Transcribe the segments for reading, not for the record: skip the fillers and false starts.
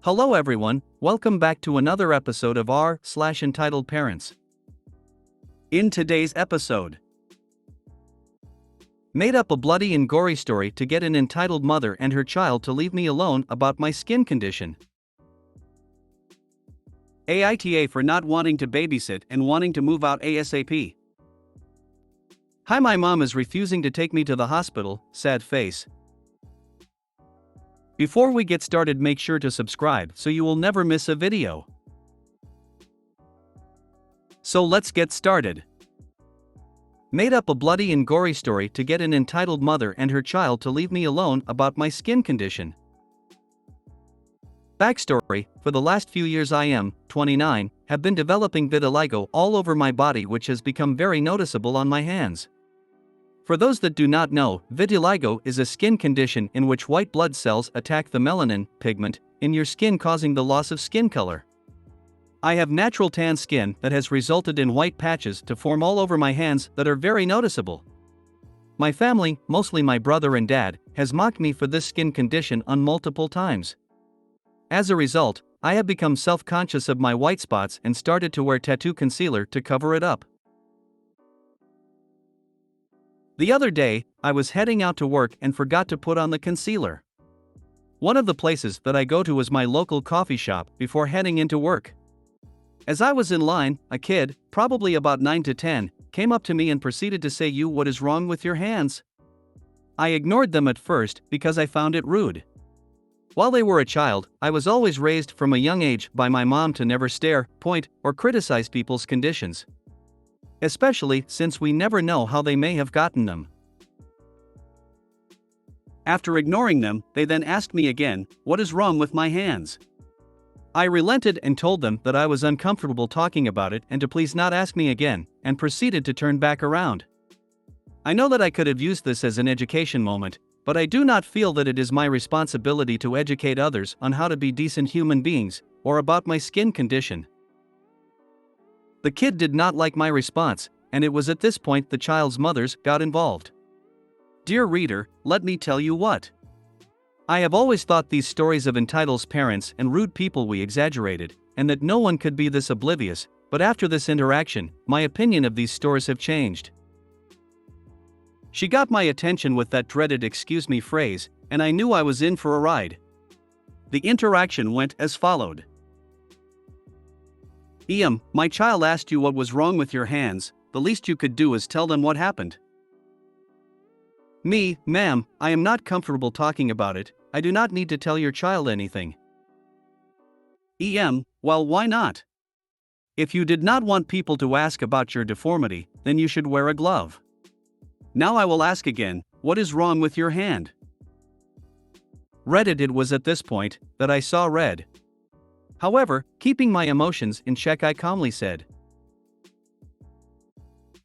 Hello everyone, welcome back to another episode of r/Entitled Parents. In today's episode, made up a bloody and gory story to get an entitled mother and her child to leave me alone about my skin condition. AITA for not wanting to babysit and wanting to move out ASAP. Hi, my mom is refusing to take me to the hospital, sad face. Before we get started, make sure to subscribe so you will never miss a video. So let's get started. Made up a bloody and gory story to get an entitled mother and her child to leave me alone about my skin condition. Backstory: for the last few years I am, 29, have been developing vitiligo all over my body, which has become very noticeable on my hands. For those that do not know, vitiligo is a skin condition in which white blood cells attack the melanin pigment in your skin, causing the loss of skin color. I have natural tan skin that has resulted in white patches to form all over my hands that are very noticeable. My family, mostly my brother and dad, has mocked me for this skin condition on multiple times. As a result, I have become self-conscious of my white spots and started to wear tattoo concealer to cover it up. The other day, I was heading out to work and forgot to put on the concealer. One of the places that I go to is my local coffee shop before heading into work. As I was in line, a kid, probably about 9 to 10, came up to me and proceeded to say, "You, what is wrong with your hands?" I ignored them at first because I found it rude. While they were a child, I was always raised from a young age by my mom to never stare, point, or criticize people's conditions. Especially since we never know how they may have gotten them. After ignoring them, they then asked me again, "What is wrong with my hands?" I relented and told them that I was uncomfortable talking about it and to please not ask me again, and proceeded to turn back around. I know that I could have used this as an education moment, but I do not feel that it is my responsibility to educate others on how to be decent human beings, or about my skin condition. The kid did not like my response, and it was at this point the child's mothers got involved. Dear reader, let me tell you what. I have always thought these stories of entitled parents and rude people we exaggerated, and that no one could be this oblivious, but after this interaction, my opinion of these stories have changed. She got my attention with that dreaded "excuse me" phrase, and I knew I was in for a ride. The interaction went as followed. My child asked you what was wrong with your hands. The least you could do is tell them what happened. Me, ma'am, I am not comfortable talking about it. I do not need to tell your child anything. Well, why not? If you did not want people to ask about your deformity, then you should wear a glove. Now I will ask again, what is wrong with your hand? Reddit. It was at this point that I saw red. However, keeping my emotions in check, I calmly said,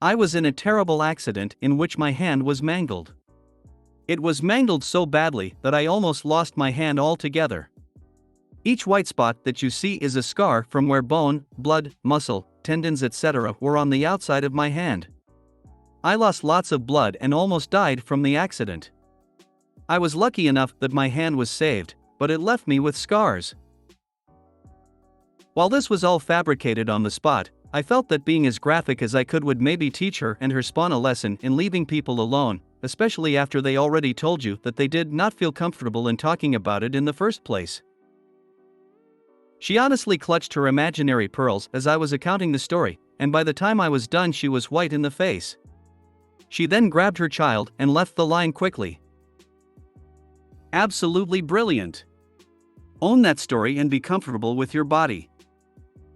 I was in a terrible accident in which my hand was mangled. It was mangled so badly that I almost lost my hand altogether. Each white spot that you see is a scar from where bone, blood, muscle, tendons, etc. were on the outside of my hand. I lost lots of blood and almost died from the accident. I was lucky enough that my hand was saved, but it left me with scars. While this was all fabricated on the spot, I felt that being as graphic as I could would maybe teach her and her spawn a lesson in leaving people alone, especially after they already told you that they did not feel comfortable in talking about it in the first place. She honestly clutched her imaginary pearls as I was recounting the story, and by the time I was done she was white in the face. She then grabbed her child and left the line quickly. Absolutely brilliant. Own that story and be comfortable with your body.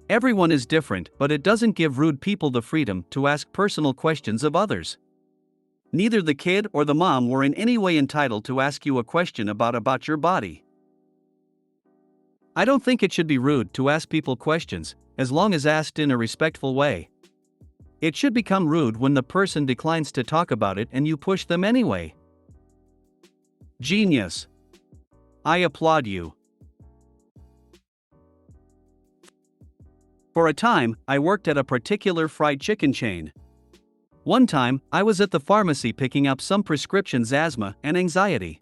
Everyone is different, but it doesn't give rude people the freedom to ask personal questions of others. Neither the kid or the mom were in any way entitled to ask you a question about your body. I don't think it should be rude to ask people questions, as long as asked in a respectful way. It should become rude when the person declines to talk about it and you push them anyway. Genius. I applaud you. For a time, I worked at a particular fried chicken chain. One time, I was at the pharmacy picking up some prescriptions, asthma and anxiety.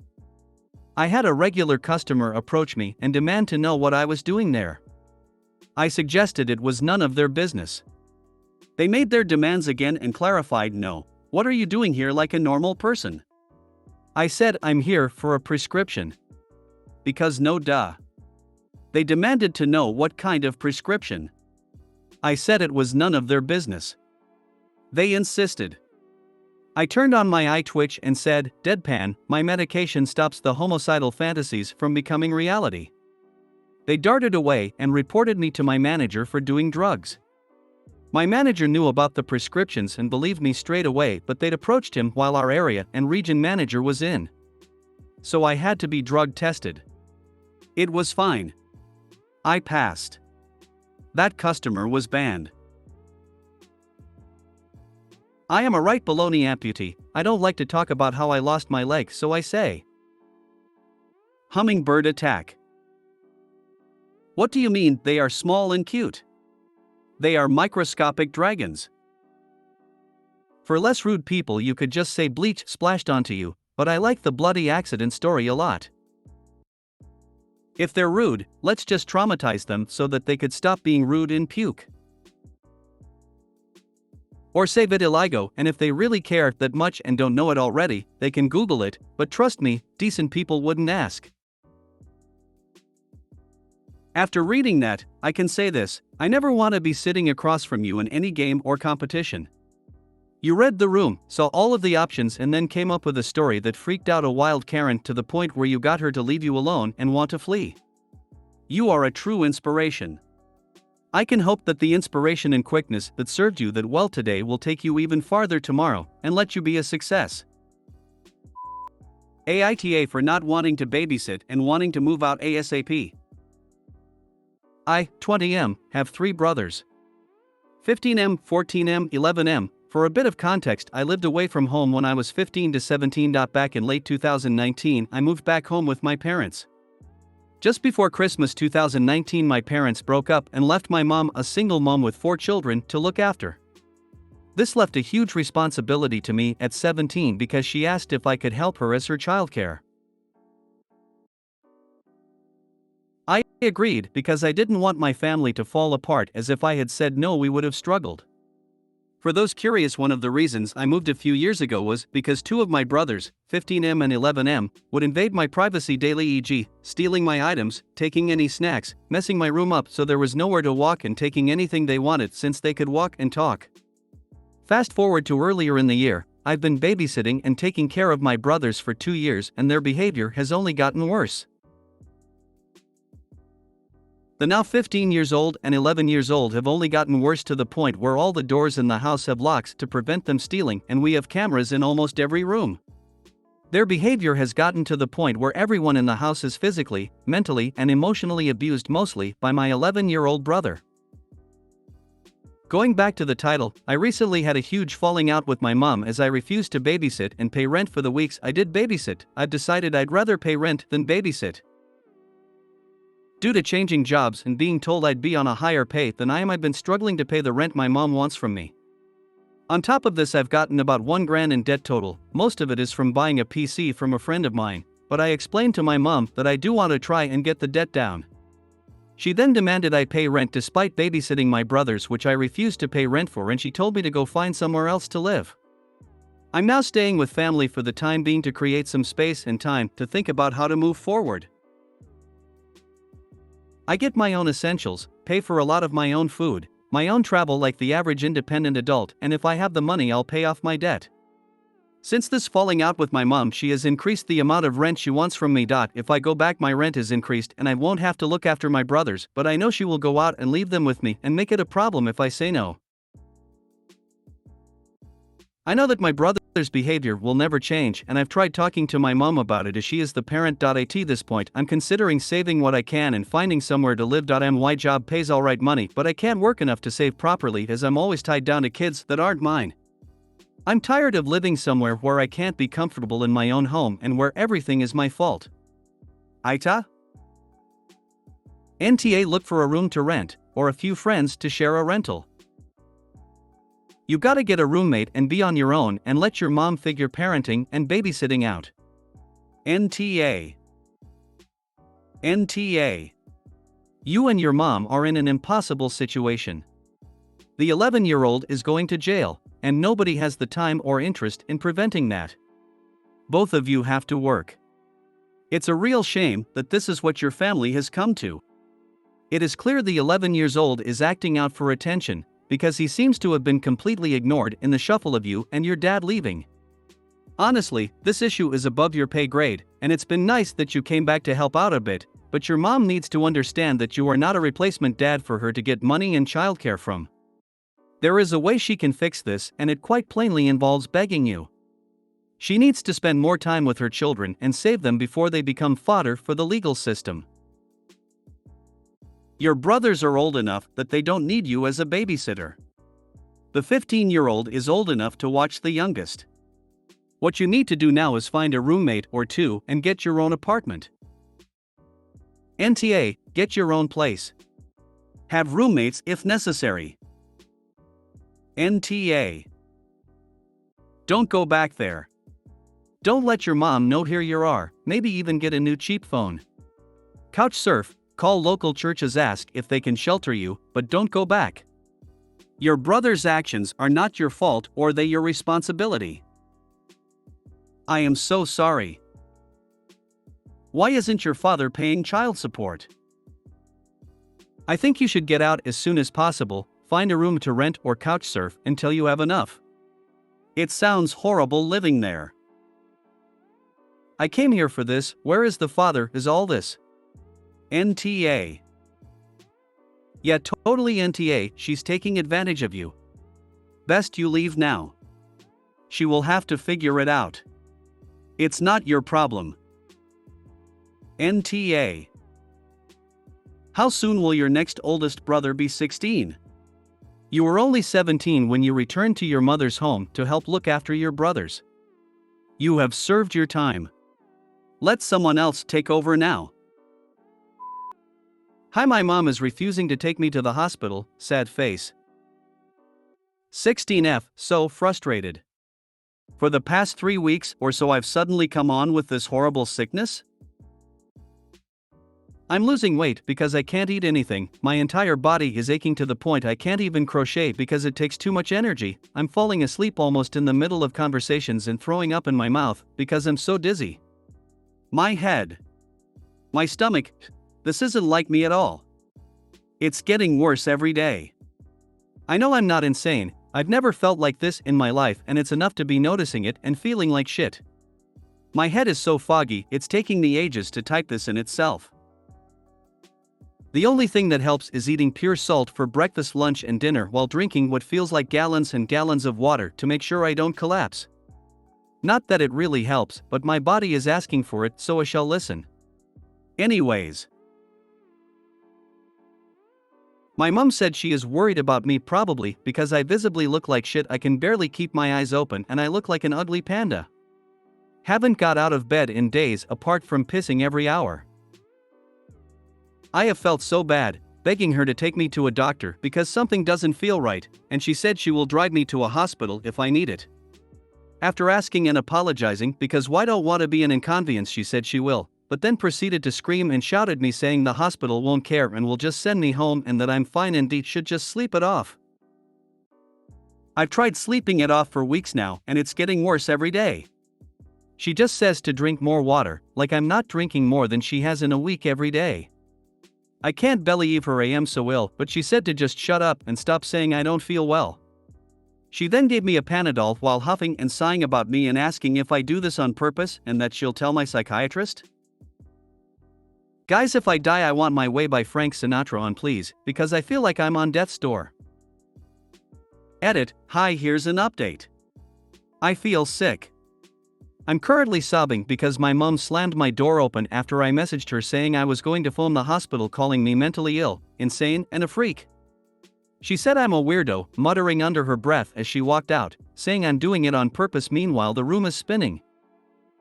I had a regular customer approach me and demand to know what I was doing there. I suggested it was none of their business. They made their demands again and clarified, "No, what are you doing here like a normal person?" I said, "I'm here for a prescription." Because no duh. They demanded to know what kind of prescription. I said it was none of their business. They insisted. I turned on my eye twitch and said, deadpan, "My medication stops the homicidal fantasies from becoming reality." They darted away and reported me to my manager for doing drugs. My manager knew about the prescriptions and believed me straight away, but they'd approached him while our area and region manager was in. So I had to be drug tested. It was fine. I passed. That customer was banned. I am a right baloney amputee. I don't like to talk about how I lost my leg, so I say. Hummingbird attack. What do you mean they are small and cute? They are microscopic dragons. For less rude people you could just say bleach splashed onto you, but I like the bloody accident story a lot. If they're rude, let's just traumatize them so that they could stop being rude and puke. Or say vitiligo, and if they really care that much and don't know it already, they can Google it, but trust me, decent people wouldn't ask. After reading that, I can say this: I never want to be sitting across from you in any game or competition. You read the room, saw all of the options, and then came up with a story that freaked out a wild Karen to the point where you got her to leave you alone and want to flee. You are a true inspiration. I can hope that the inspiration and quickness that served you that well today will take you even farther tomorrow and let you be a success. AITA for not wanting to babysit and wanting to move out ASAP. I, 20M, have 3 brothers. 15M, 14M, 11M. For a bit of context, I lived away from home when I was 15 to 17. Back in late 2019, I moved back home with my parents. Just before Christmas 2019, my parents broke up and left my mom, a single mom with 4 children, to look after. This left a huge responsibility to me at 17 because she asked if I could help her as her childcare. I agreed because I didn't want my family to fall apart, as if I had said no we would have struggled. For those curious, one of the reasons I moved a few years ago was because 2 of my brothers, 15M and 11M, would invade my privacy daily, e.g., stealing my items, taking any snacks, messing my room up so there was nowhere to walk, and taking anything they wanted since they could walk and talk. Fast forward to earlier in the year, I've been babysitting and taking care of my brothers for 2 years, and their behavior has only gotten worse. The now 15 years old and 11 years old have only gotten worse, to the point where all the doors in the house have locks to prevent them stealing, and we have cameras in almost every room. Their behavior has gotten to the point where everyone in the house is physically, mentally, and emotionally abused, mostly by my 11-year-old brother. Going back to the title, I recently had a huge falling out with my mom as I refused to babysit and pay rent for the weeks I did babysit. I've decided I'd rather pay rent than babysit. Due to changing jobs and being told I'd be on a higher pay than I am, I've been struggling to pay the rent my mom wants from me. On top of this, I've gotten about $1,000 in debt total. Most of it is from buying a PC from a friend of mine, but I explained to my mom that I do want to try and get the debt down. She then demanded I pay rent despite babysitting my brothers, which I refused to pay rent for, and she told me to go find somewhere else to live. I'm now staying with family for the time being to create some space and time to think about how to move forward. I get my own essentials, pay for a lot of my own food, my own travel like the average independent adult, and if I have the money I'll pay off my debt. Since this falling out with my mom, she has increased the amount of rent she wants from me. If I go back, my rent is increased and I won't have to look after my brothers, but I know she will go out and leave them with me and make it a problem if I say no. I know that my brother's behavior will never change, and I've tried talking to my mom about it as she is the parent. At this point, I'm considering saving what I can and finding somewhere to live. My job pays alright money, but I can't work enough to save properly as I'm always tied down to kids that aren't mine. I'm tired of living somewhere where I can't be comfortable in my own home and where everything is my fault. Aita? NTA, look for a room to rent, or a few friends to share a rental. You gotta get a roommate and be on your own and let your mom figure parenting and babysitting out. NTA. NTA. You and your mom are in an impossible situation. The 11-year-old is going to jail, and nobody has the time or interest in preventing that. Both of you have to work. It's a real shame that this is what your family has come to. It is clear the 11-year-old is acting out for attention, because he seems to have been completely ignored in the shuffle of you and your dad leaving. Honestly, this issue is above your pay grade, and it's been nice that you came back to help out a bit, but your mom needs to understand that you are not a replacement dad for her to get money and childcare from. There is a way she can fix this, and it quite plainly involves begging you. She needs to spend more time with her children and save them before they become fodder for the legal system. Your brothers are old enough that they don't need you as a babysitter. The 15-year-old is old enough to watch the youngest. What you need to do now is find a roommate or two and get your own apartment. NTA, get your own place. Have roommates if necessary. NTA. Don't go back there. Don't let your mom know here you are, maybe even get a new cheap phone. Couch surf, call local churches, ask if they can shelter you, but don't go back. Your brother's actions are not your fault or they your responsibility. I am so sorry. Why isn't your father paying child support? I think you should get out as soon as possible, find a room to rent or couch surf until you have enough. It sounds horrible living there. I came here for this, where is the father, is all this? NTA. Yeah, totally NTA, she's taking advantage of you. Best you leave now. She will have to figure it out. It's not your problem. NTA. How soon will your next oldest brother be 16? You were only 17 when you returned to your mother's home to help look after your brothers. You have served your time. Let someone else take over now. Hi, my mom is refusing to take me to the hospital, sad face. 16F, so frustrated. For the past 3 weeks or so I've suddenly come on with this horrible sickness. I'm losing weight because I can't eat anything, my entire body is aching to the point I can't even crochet because it takes too much energy, I'm falling asleep almost in the middle of conversations and throwing up in my mouth because I'm so dizzy. My head. My stomach. This isn't like me at all. It's getting worse every day. I know I'm not insane, I've never felt like this in my life and it's enough to be noticing it and feeling like shit. My head is so foggy, it's taking me ages to type this in itself. The only thing that helps is eating pure salt for breakfast, lunch and dinner while drinking what feels like gallons and gallons of water to make sure I don't collapse. Not that it really helps, but my body is asking for it, so I shall listen. Anyways. My mom said she is worried about me probably because I visibly look like shit, I can barely keep my eyes open and I look like an ugly panda. Haven't got out of bed in days apart from pissing every hour. I have felt so bad, begging her to take me to a doctor because something doesn't feel right, and she said she will drive me to a hospital if I need it. After asking and apologizing because I don't want to be an inconvenience, she said she will, but then proceeded to scream and shout at me saying the hospital won't care and will just send me home and that I'm fine and should just sleep it off. I've tried sleeping it off for weeks now and it's getting worse every day. She just says to drink more water, like I'm not drinking more than she has in a week every day. I can't believe her, I am so ill, but she said to just shut up and stop saying I don't feel well. She then gave me a Panadol while huffing and sighing about me and asking if I do this on purpose and that she'll tell my psychiatrist. Guys, if I die I want My Way by Frank Sinatra on please, because I feel like I'm on death's door. Edit, hi, here's an update. I feel sick. I'm currently sobbing because my mom slammed my door open after I messaged her saying I was going to phone the hospital, calling me mentally ill, insane, and a freak. She said I'm a weirdo, muttering under her breath as she walked out, saying I'm doing it on purpose meanwhile the room is spinning.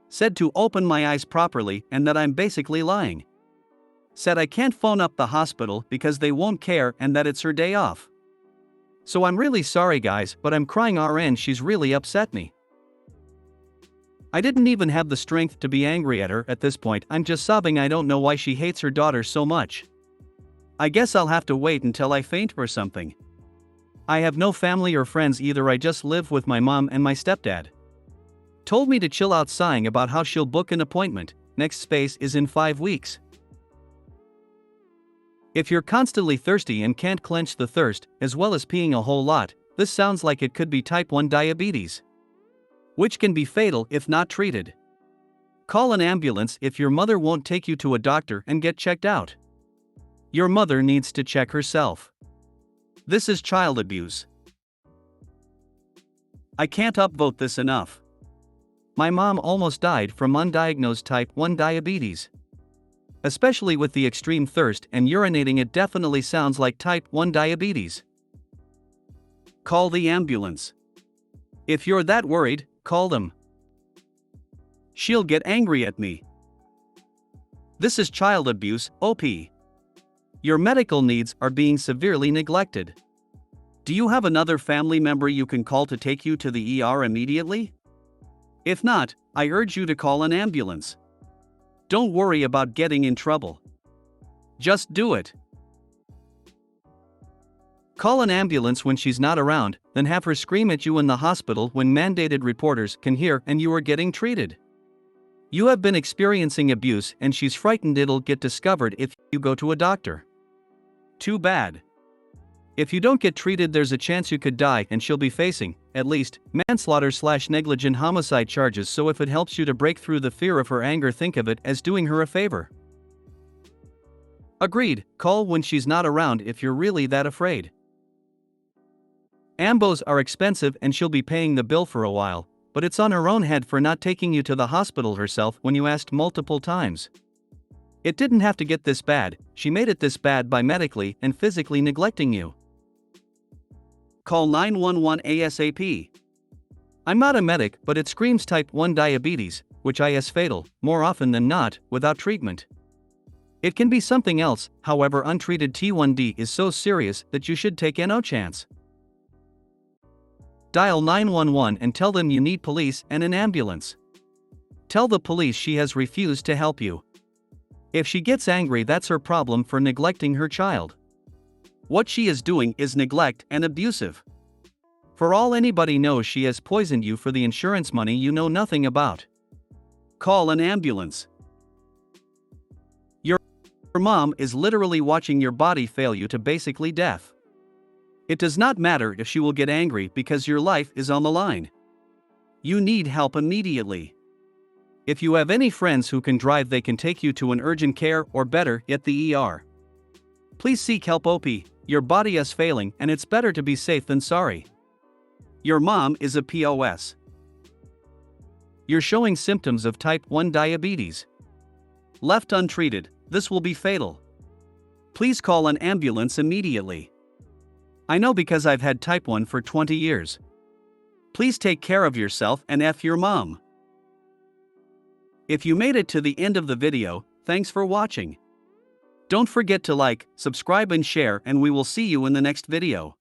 Said to open my eyes properly and that I'm basically lying. Said I can't phone up the hospital because they won't care and that it's her day off. So I'm really sorry guys, but I'm crying RN, she's really upset me. I didn't even have the strength to be angry at her at this point. I'm just sobbing. I don't know why she hates her daughter so much. I guess I'll have to wait until I faint or something. I have no family or friends either. I just live with my mom and my stepdad. Told me to chill out, sighing about how she'll book an appointment. Next space is in 5 weeks. If you're constantly thirsty and can't quench the thirst, as well as peeing a whole lot, this sounds like it could be type 1 diabetes, which can be fatal if not treated. Call an ambulance if your mother won't take you to a doctor and get checked out. Your mother needs to check herself. This is child abuse. I can't upvote this enough. My mom almost died from undiagnosed type 1 diabetes. Especially with the extreme thirst and urinating, it definitely sounds like type 1 diabetes. Call the ambulance. If you're that worried, call them. She'll get angry at me. This is child abuse, OP. Your medical needs are being severely neglected. Do you have another family member you can call to take you to the ER immediately? If not, I urge you to call an ambulance. Don't worry about getting in trouble. Just do it. Call an ambulance when she's not around, then have her scream at you in the hospital when mandated reporters can hear and you are getting treated. You have been experiencing abuse and she's frightened it'll get discovered if you go to a doctor. Too bad. If you don't get treated, there's a chance you could die and she'll be facing, at least, manslaughter/negligent homicide charges. So if it helps you to break through the fear of her anger, think of it as doing her a favor. Agreed, call when she's not around if you're really that afraid. Ambos are expensive and she'll be paying the bill for a while, but it's on her own head for not taking you to the hospital herself when you asked multiple times. It didn't have to get this bad. She made it this bad by medically and physically neglecting you. Call 911 ASAP. I'm not a medic, but it screams type 1 diabetes, which is fatal, more often than not, without treatment. It can be something else, however, untreated T1D is so serious that you should take no chance. Dial 911 and tell them you need police and an ambulance. Tell the police she has refused to help you. If she gets angry, that's her problem for neglecting her child. What she is doing is neglect and abusive. For all anybody knows, she has poisoned you for the insurance money you know nothing about. Call an ambulance. Your mom is literally watching your body fail you to basically death. It does not matter if she will get angry because your life is on the line. You need help immediately. If you have any friends who can drive, they can take you to an urgent care or better yet the ER. Please seek help. OP, your body is failing and it's better to be safe than sorry. Your mom is a POS. You're showing symptoms of type 1 diabetes. Left untreated, this will be fatal. Please call an ambulance immediately. I know because I've had type 1 for 20 years. Please take care of yourself and F your mom. If you made it to the end of the video, thanks for watching. Don't forget to like, subscribe and share, and we will see you in the next video.